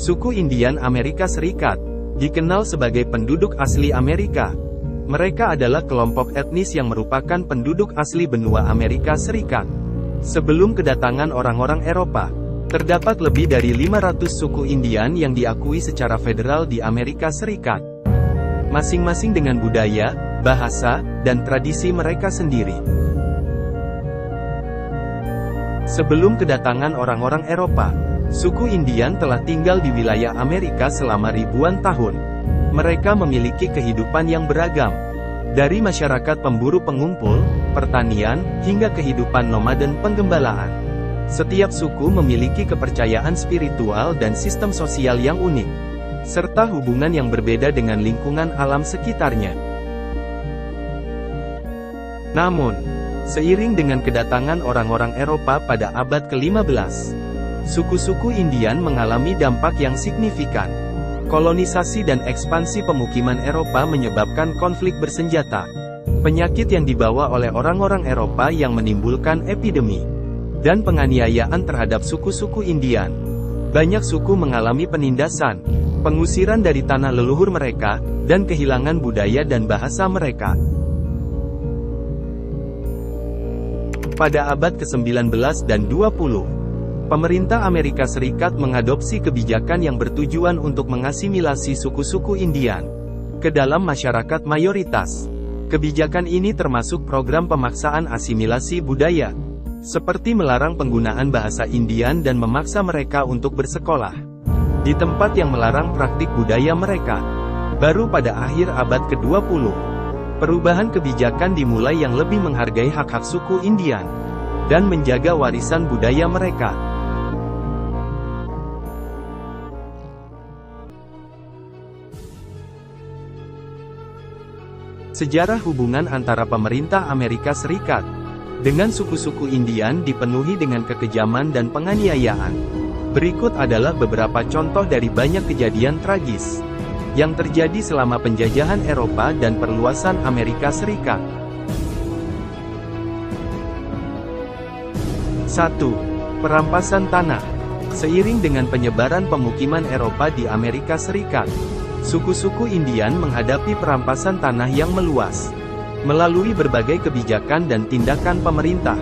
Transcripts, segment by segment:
Suku Indian Amerika Serikat dikenal sebagai penduduk asli Amerika. Mereka adalah kelompok etnis yang merupakan penduduk asli benua Amerika Serikat. Sebelum kedatangan orang-orang Eropa, terdapat lebih dari 500 suku Indian yang diakui secara federal di Amerika Serikat. Masing-masing dengan budaya, bahasa, dan tradisi mereka sendiri. Sebelum kedatangan orang-orang Eropa, suku Indian telah tinggal di wilayah Amerika selama ribuan tahun. Mereka memiliki kehidupan yang beragam, dari masyarakat pemburu pengumpul, pertanian, hingga kehidupan nomaden penggembalaan. Setiap suku memiliki kepercayaan spiritual dan sistem sosial yang unik, serta hubungan yang berbeda dengan lingkungan alam sekitarnya. Namun, seiring dengan kedatangan orang-orang Eropa pada abad ke-15, suku-suku Indian mengalami dampak yang signifikan. Kolonisasi dan ekspansi pemukiman Eropa menyebabkan konflik bersenjata, penyakit yang dibawa oleh orang-orang Eropa yang menimbulkan epidemi, dan penganiayaan terhadap suku-suku Indian. Banyak suku mengalami penindasan, pengusiran dari tanah leluhur mereka, dan kehilangan budaya dan bahasa mereka. Pada abad ke-19 dan 20, pemerintah Amerika Serikat mengadopsi kebijakan yang bertujuan untuk mengasimilasi suku-suku Indian ke dalam masyarakat mayoritas. Kebijakan ini termasuk program pemaksaan asimilasi budaya, seperti melarang penggunaan bahasa Indian dan memaksa mereka untuk bersekolah di tempat yang melarang praktik budaya mereka. Baru pada akhir abad ke-20, perubahan kebijakan dimulai yang lebih menghargai hak-hak suku Indian dan menjaga warisan budaya mereka. Sejarah hubungan antara pemerintah Amerika Serikat dengan suku-suku Indian dipenuhi dengan kekejaman dan penganiayaan. Berikut adalah beberapa contoh dari banyak kejadian tragis yang terjadi selama penjajahan Eropa dan perluasan Amerika Serikat. 1. Perampasan tanah. Seiring dengan penyebaran pemukiman Eropa di Amerika Serikat, suku-suku Indian menghadapi perampasan tanah yang meluas. Melalui berbagai kebijakan dan tindakan pemerintah,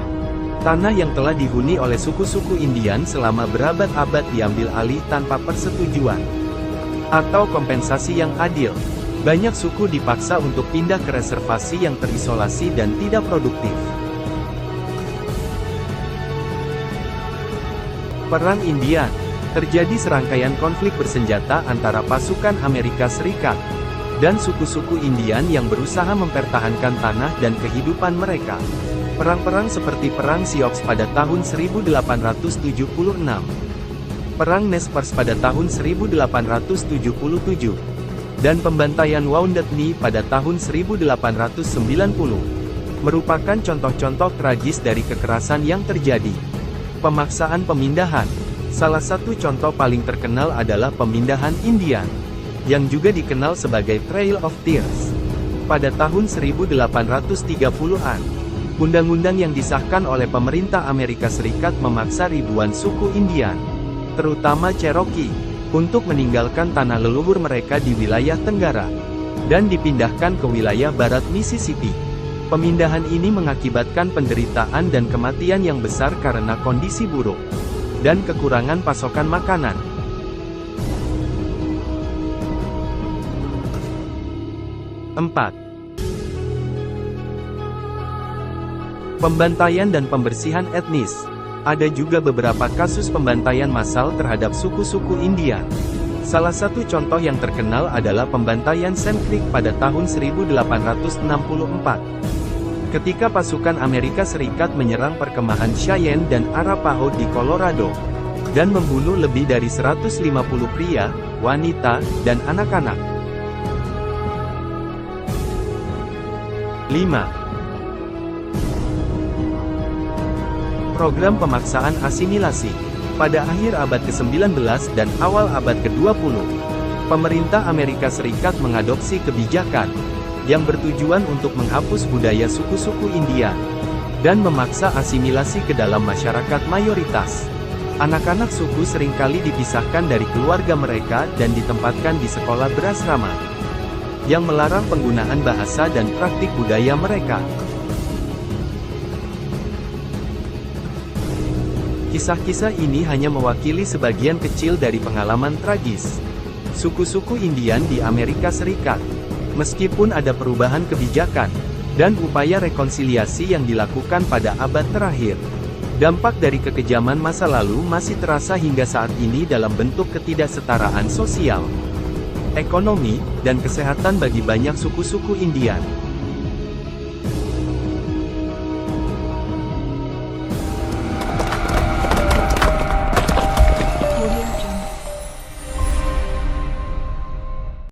tanah yang telah dihuni oleh suku-suku Indian selama berabad-abad diambil alih tanpa persetujuan atau kompensasi yang adil. Banyak suku dipaksa untuk pindah ke reservasi yang terisolasi dan tidak produktif. Perang Indian. Terjadi serangkaian konflik bersenjata antara pasukan Amerika Serikat dan suku-suku Indian yang berusaha mempertahankan tanah dan kehidupan mereka. Perang-perang seperti Perang Sioux pada tahun 1876, Perang Nez Perce pada tahun 1877, dan pembantaian Wounded Knee pada tahun 1890, merupakan contoh-contoh tragis dari kekerasan yang terjadi. Pemaksaan pemindahan. Salah satu contoh paling terkenal adalah pemindahan Indian, yang juga dikenal sebagai Trail of Tears. Pada tahun 1830-an, undang-undang yang disahkan oleh pemerintah Amerika Serikat memaksa ribuan suku Indian, terutama Cherokee, untuk meninggalkan tanah leluhur mereka di wilayah Tenggara, dan dipindahkan ke wilayah barat Mississippi. Pemindahan ini mengakibatkan penderitaan dan kematian yang besar karena kondisi buruk dan kekurangan pasokan makanan. 4. Pembantaian dan pembersihan etnis. Ada juga beberapa kasus pembantaian massal terhadap suku-suku Indian. Salah satu contoh yang terkenal adalah pembantaian Sand Creek pada tahun 1864. Ketika pasukan Amerika Serikat menyerang perkemahan Cheyenne dan Arapaho di Colorado, dan membunuh lebih dari 150 pria, wanita, dan anak-anak. 5. Program pemaksaan asimilasi. Pada akhir abad ke-19 dan awal abad ke-20, pemerintah Amerika Serikat mengadopsi kebijakan yang bertujuan untuk menghapus budaya suku-suku Indian dan memaksa asimilasi ke dalam masyarakat mayoritas. Anak-anak suku seringkali dipisahkan dari keluarga mereka dan ditempatkan di sekolah berasrama, yang melarang penggunaan bahasa dan praktik budaya mereka. Kisah-kisah ini hanya mewakili sebagian kecil dari pengalaman tragis suku-suku Indian di Amerika Serikat. Meskipun ada perubahan kebijakan dan upaya rekonsiliasi yang dilakukan pada abad terakhir, dampak dari kekejaman masa lalu masih terasa hingga saat ini dalam bentuk ketidaksetaraan sosial, ekonomi, dan kesehatan bagi banyak suku-suku Indian.